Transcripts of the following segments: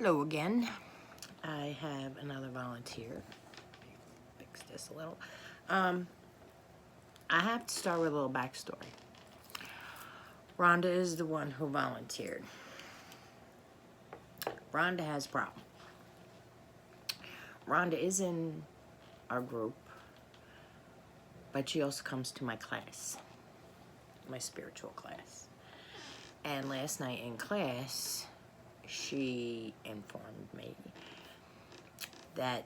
Hello again. I have another volunteer. Fix this a little. I have to start with a little backstory. Rhonda is the one who volunteered. Rhonda has a problem. Rhonda is in our group, but she also comes to my class, my spiritual class. And last night in class, she informed me that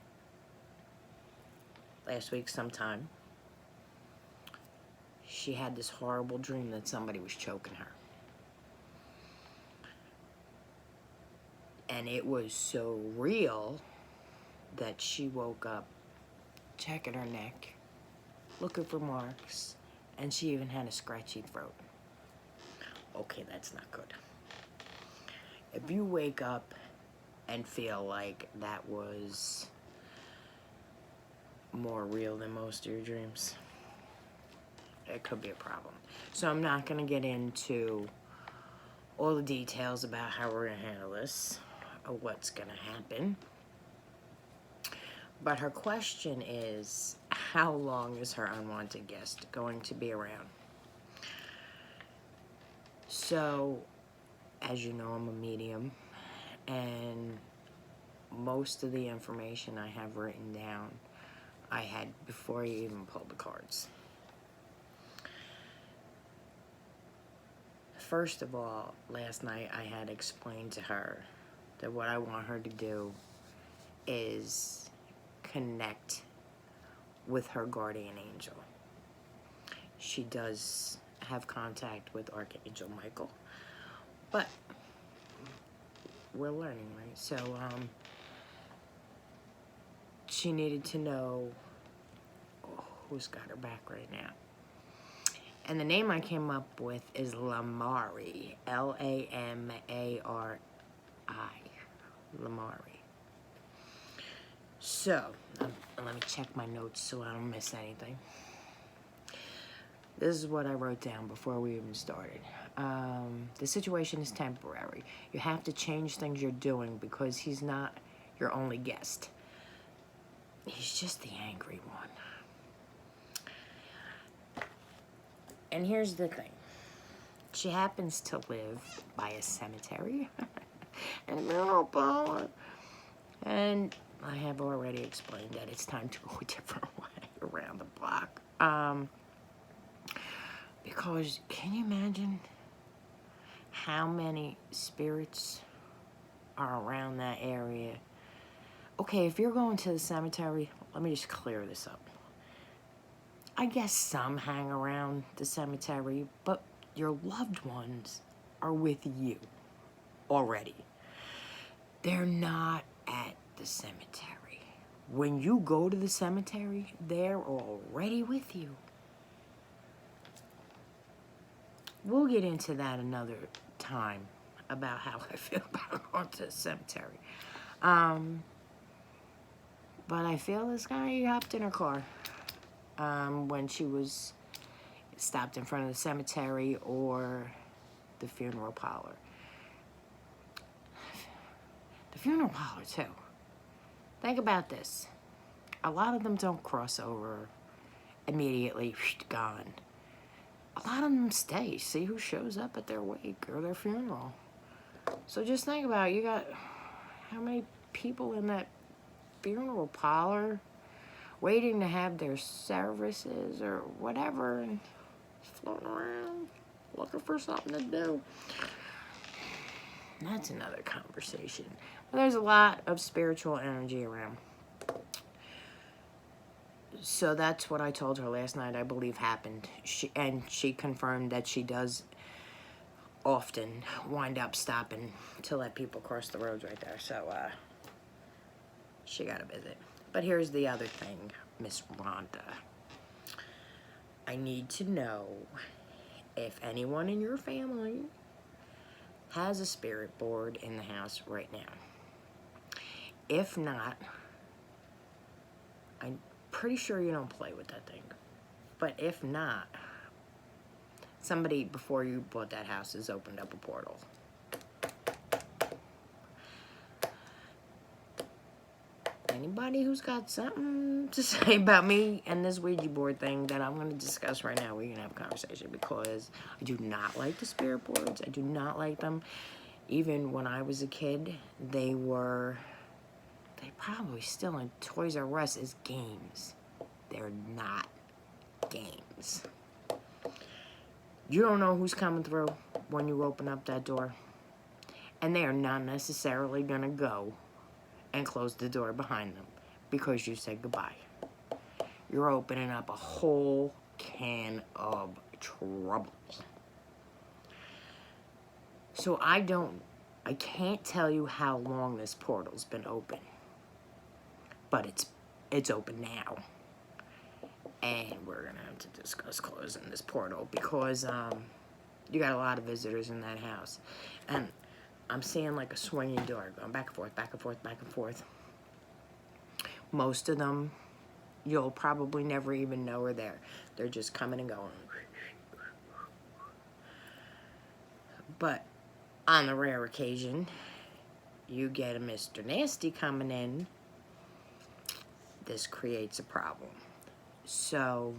last week sometime, she had this horrible dream that somebody was choking her. And it was so real that she woke up checking her neck, looking for marks, and she even had a scratchy throat. Okay, that's not good. If you wake up and feel like that was more real than most of your dreams, it could be a problem. So I'm not going to get into all the details about how we're going to handle this or what's going to happen. But her question is, how long is her unwanted guest going to be around? So, as you know, I'm a medium, and most of the information I have written down, I had before you even pulled the cards. First of all, last night I had explained to her that what I want her to do is connect with her guardian angel. She does have contact with Archangel Michael, but we're learning, right? So she needed to know who's got her back right now. And the name I came up with is Lamari, Lamari, Lamari. So, let me check my notes so I don't miss anything. This is what I wrote down before we even started. The situation is temporary. You have to change things you're doing because he's not your only guest. He's just the angry one. And here's the thing. She happens to live by a cemetery and a funeral parlor. And I have already explained that it's time to go a different way around the block. Because can you imagine how many spirits are around that area? Okay, if you're going to the cemetery, let me just clear this up. I guess some hang around the cemetery, but your loved ones are with you already. They're not at the cemetery. When you go to the cemetery, they're already with you. We'll get into that another time about how I feel about going to the cemetery. But I feel this guy hopped in her car when she was stopped in front of the cemetery or the funeral parlor. The funeral parlor, too. Think about this. A lot of them don't cross over immediately, gone. A lot of them stay, see who shows up at their wake or their funeral. So just think about it. You got how many people in that funeral parlor waiting to have their services or whatever and floating around looking for something to do. That's another conversation. But there's a lot of spiritual energy around. So that's what I told her last night, I believe happened. She confirmed that she does often wind up stopping to let people cross the roads right there. So she got a visit. But here's the other thing, Miss Rhonda. I need to know if anyone in your family has a spirit board in the house right now. If not, I'm pretty sure you don't play with that thing. But if not, somebody before you bought that house has opened up a portal. anybody who's got something to say about me and this Ouija board thing that I'm going to discuss right now, we can have a conversation, because I do not like the spirit boards. I do not like them. Even when I was a kid, they probably still in Toys R Us as games. They're not games. You don't know who's coming through when you open up that door. And they are not necessarily going to go and close the door behind them because you said goodbye. You're opening up a whole can of trouble. So I can't tell you how long this portal's been open. But it's open now. And we're going to have to discuss closing this portal because you got a lot of visitors in that house. And I'm seeing like a swinging door going back and forth, back and forth, back and forth. Most of them, you'll probably never even know are there. They're just coming and going. But on the rare occasion, you get a Mr. Nasty coming in. This creates a problem. So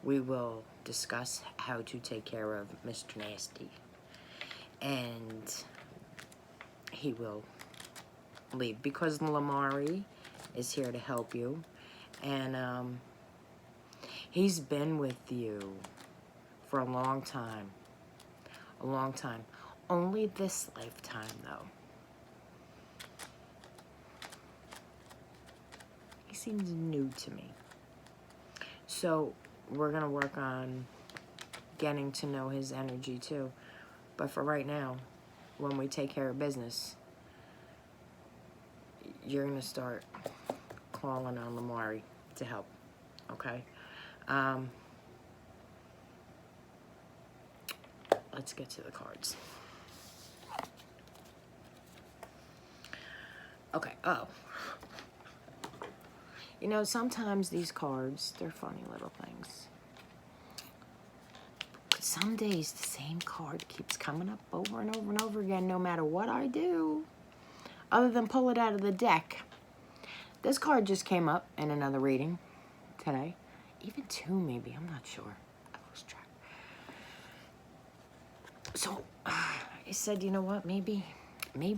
we will discuss how to take care of Mr. Nasty. And he will leave because Lamari is here to help you, and he's been with you for a long time. Only this lifetime, though. He seems new to me. So we're gonna work on getting to know his energy too. But for right now, when we take care of business, you're going to start calling on Lamari to help, okay? Let's get to the cards. Okay, you know, sometimes these cards, they're funny little things. Some days the same card keeps coming up over and over and over again, no matter what I do, other than pull it out of the deck. This card just came up in another reading today. Even two, maybe. I'm not sure. I lost track. So I said, you know what? Maybe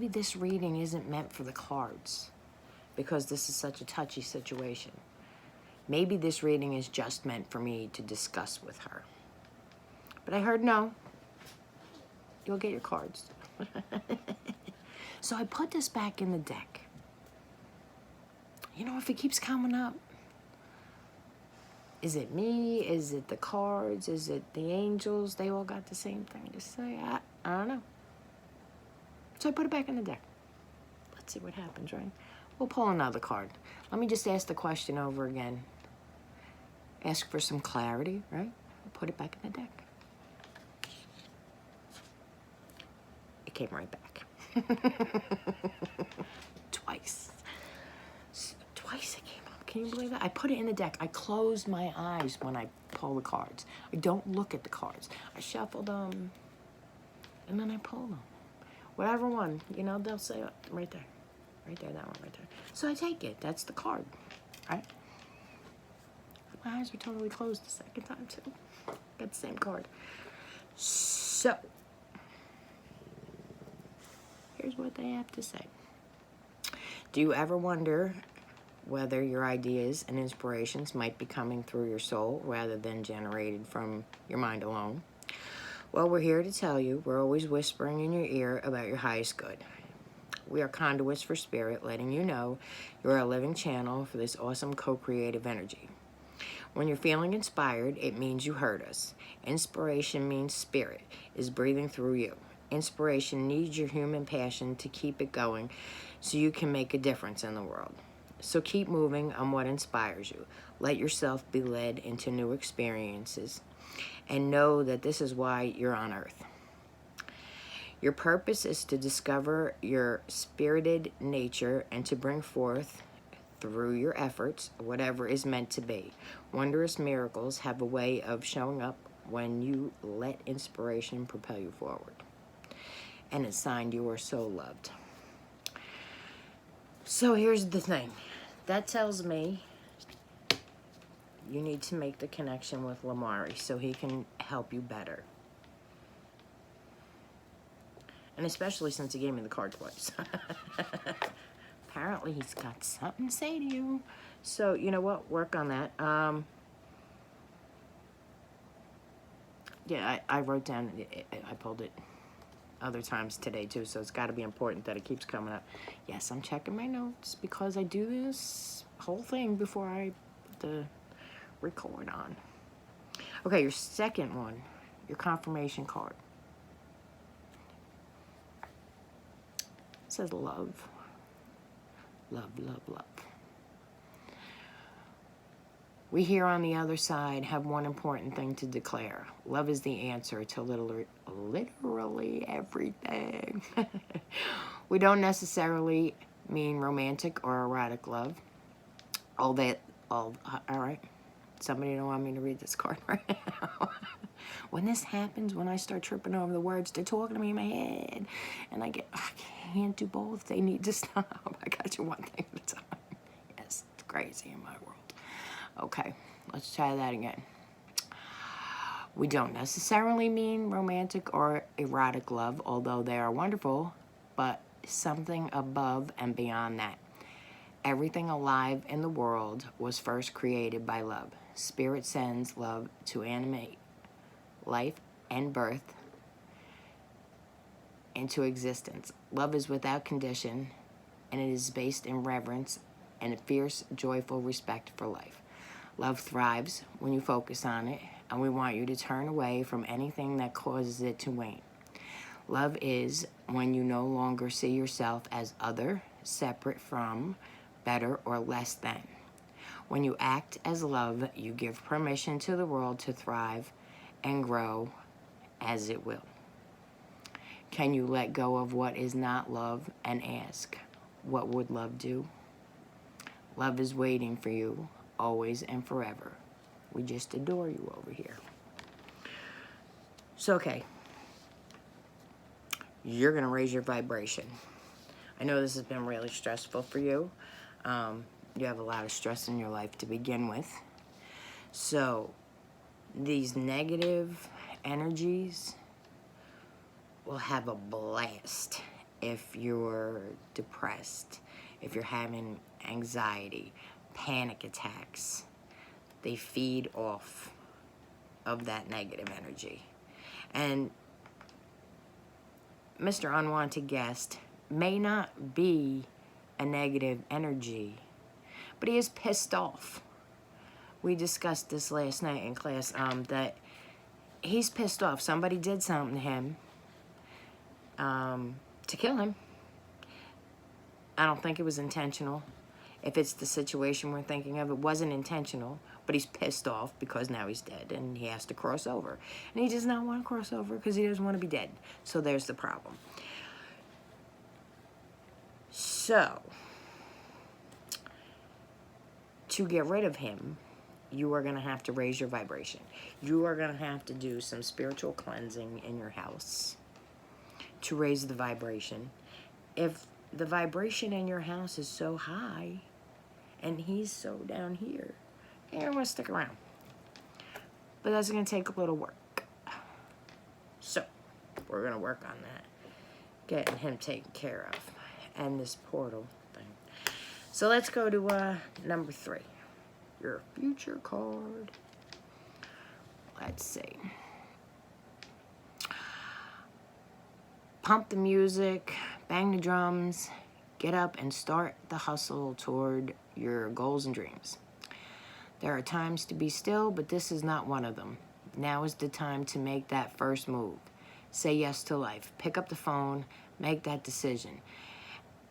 this reading isn't meant for the cards because this is such a touchy situation. Maybe this reading is just meant for me to discuss with her. But I heard no. You'll get your cards. So I put this back in the deck. You know, if it keeps coming up, is it me? Is it the cards? Is it the angels? They all got the same thing to say. I don't know. So I put it back in the deck. Let's see what happens, right? We'll pull another card. Let me just ask the question over again. Ask for some clarity, right? Put it back in the deck. It came right back. Twice it came up. Can you believe that? I put it in the deck. I closed my eyes when I pull the cards. I don't look at the cards. I shuffle them, and then I pull them. Whatever one, you know, they'll say right there. Right there, that one right there. So I take it. That's the card, right? My eyes were totally closed the second time, too. Got the same card. So, here's what they have to say. Do you ever wonder whether your ideas and inspirations might be coming through your soul rather than generated from your mind alone? Well, we're here to tell you we're always whispering in your ear about your highest good. We are conduits for spirit, letting you know you're a living channel for this awesome co-creative energy. When you're feeling inspired, it means you heard us. Inspiration means spirit is breathing through you. Inspiration needs your human passion to keep it going so you can make a difference in the world. So keep moving on what inspires you. Let yourself be led into new experiences and know that this is why you're on Earth. Your purpose is to discover your spirited nature and to bring forth, through your efforts, whatever is meant to be. Wondrous miracles have a way of showing up when you let inspiration propel you forward. And it's signed, you are so loved. So here's the thing. that tells me you need to make the connection with Lamari so he can help you better. And especially since he gave me the card twice. Apparently he's got something to say to you. So, you know what? Work on that. Yeah, I wrote down, I pulled it other times today too, so it's got to be important that it keeps coming up. Yes, I'm checking my notes because I do this whole thing before I put the record on. Okay, your second one, your confirmation card. It says love. Love, love, love. We here on the other side have one important thing to declare. Love is the answer to literally everything. We don't necessarily mean romantic or erotic love. All right. Somebody don't want me to read this card right now. When this happens, when I start tripping over the words, they're talking to me in my head. And I can't do both. They need to stop. I got you one thing at a time. Yes, it's crazy in my world. Okay, let's try that again. We don't necessarily mean romantic or erotic love, although they are wonderful, but something above and beyond that. Everything alive in the world was first created by love. Spirit sends love to animate life and birth into existence. Love is without condition, and it is based in reverence and a fierce, joyful respect for life. Love thrives when you focus on it, and we want you to turn away from anything that causes it to wane. Love is when you no longer see yourself as other, separate from, better, or less than. When you act as love, you give permission to the world to thrive and grow as it will. Can you let go of what is not love and ask, what would love do? Love is waiting for you, always and forever. We just adore you over here. So, okay. You're going to raise your vibration. I know this has been really stressful for you. You have a lot of stress in your life to begin with. So, these negative energies will have a blast if you're depressed, if you're having anxiety, panic attacks. They feed off of that negative energy. And Mr. Unwanted Guest may not be a negative energy, but he is pissed off. We discussed this last night in class, that he's pissed off. Somebody did something to him to kill him. I don't think it was intentional. If it's the situation we're thinking of, it wasn't intentional, but he's pissed off because now he's dead and he has to cross over. And he does not want to cross over because he doesn't want to be dead. So there's the problem. So, to get rid of him, you are going to have to raise your vibration. You are going to have to do some spiritual cleansing in your house to raise the vibration. If the vibration in your house is so high and he's so down here, you're going to want to stick around. But that's going to take a little work. So, we're going to work on that. Getting him taken care of. And this portal thing. So let's go to number 3. Your future card. Let's see. Pump the music, bang the drums, get up and start the hustle toward your goals and dreams. There are times to be still, but this is not one of them. Now is the time to make that first move. Say yes to life. Pick up the phone, make that decision,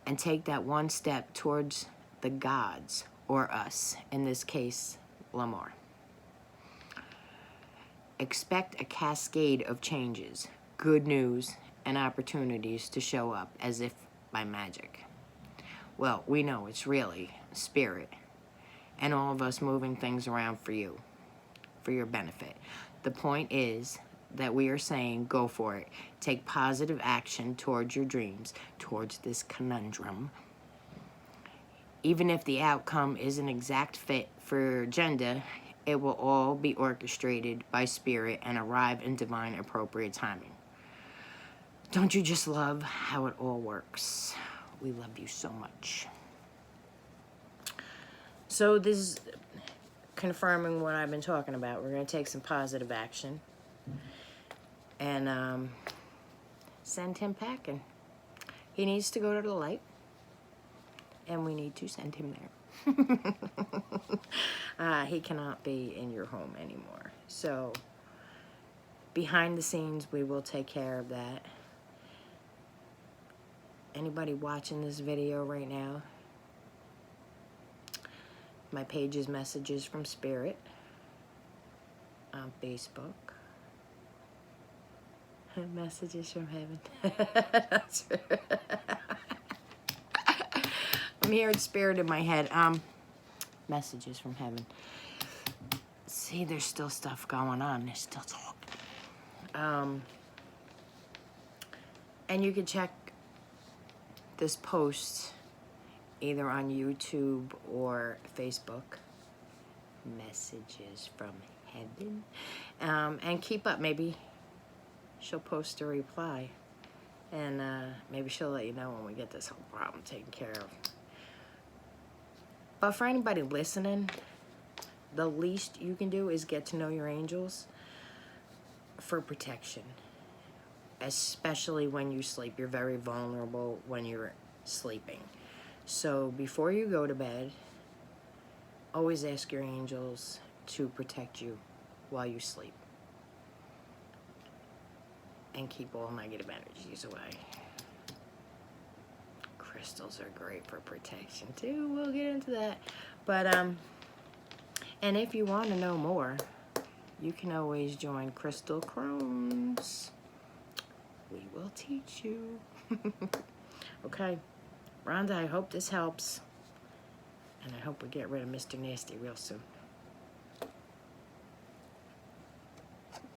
and take that one step towards the gods, or us, in this case, Lamar. Expect a cascade of changes, good news, and opportunities to show up as if by magic. Well, we know it's really spirit, and all of us moving things around for you, for your benefit. The point is that we are saying go for it. Take positive action towards your dreams, towards this conundrum. Even if the outcome is an exact fit for your agenda, it will all be orchestrated by spirit and arrive in divine appropriate timing. Don't you just love how it all works? We love you so much. So this is confirming what I've been talking about. We're going to take some positive action and send him packing. He needs to go to the light, and we need to send him there. He cannot be in your home anymore. So behind the scenes, we will take care of that. Anybody watching this video right now, my page is Messages from Spirit on Facebook. Messages from Heaven. That's right. I'm hearing spirit in my head. Messages from Heaven. See, there's still stuff going on. They're still talking. And you can check this post either on YouTube or Facebook. Messages from Heaven. And keep up. Maybe she'll post a reply. And maybe she'll let you know when we get this whole problem taken care of. But for anybody listening, the least you can do is get to know your angels for protection. Especially when you sleep. You're very vulnerable when you're sleeping. So before you go to bed, always ask your angels to protect you while you sleep. And keep all negative energies away. Crystals are great for protection too. We'll get into that. But and if you want to know more, you can always join Crystal Crones. We will teach you. Okay, Rhonda, I hope this helps. And I hope we get rid of Mr. Nasty real soon.